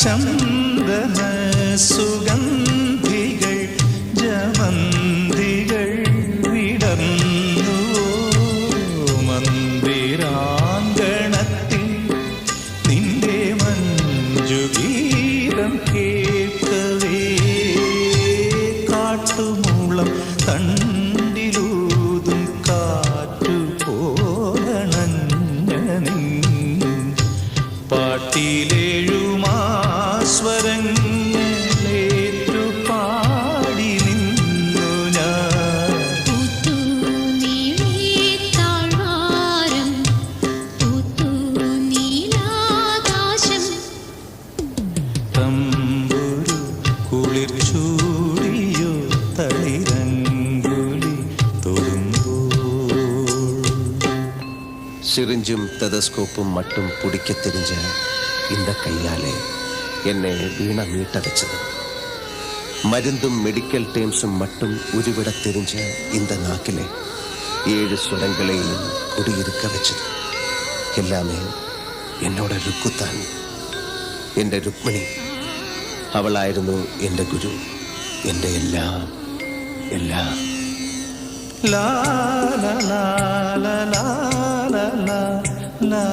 ചന്ദന സുഗന്ധികൾ ജമന്തികൾ വിടർന്നു മന്ദിരാങ്കണത്തിൽ നിന്റെ മഞ്ജുഗീതം കേൾക്കവേ കാട്ടുമൂളം തണ്ടിലൂതും കാറ്റുപോലണഞ്ഞ പാട്ടിലേഴുമാസ്വരങ്ങളേറ്റു പാടി നിന്നു ഞാൻ. തമ്പുരു കുളിർ ചൂടിയോ തളിരങ്കുലി തൊടുമ്പോൾ സിറിഞ്ചും ടെതസ്കോപ്പും மட்டும் பிடிக்க தெரிஞ்ச இந்த கையாலே என்னை வீண மீட்டடிச்சது. மருந்தும் மெடிக்கல் டேம்ஸும் மட்டும் உருவிட தெரிஞ்ச இந்த நாக்கிலே 7 சுரங்களையும் குடியிருக்க வச்சது. எல்லாமே என்னோட ருக்குத்தான், എൻ്റെ രുക്മിണി. അവളായിരുന്നു എൻ്റെ ഗുരു, എൻ്റെ എല്ലാം എല്ലാം. ലാ ലാ ലാ ലാ ലാ ലാ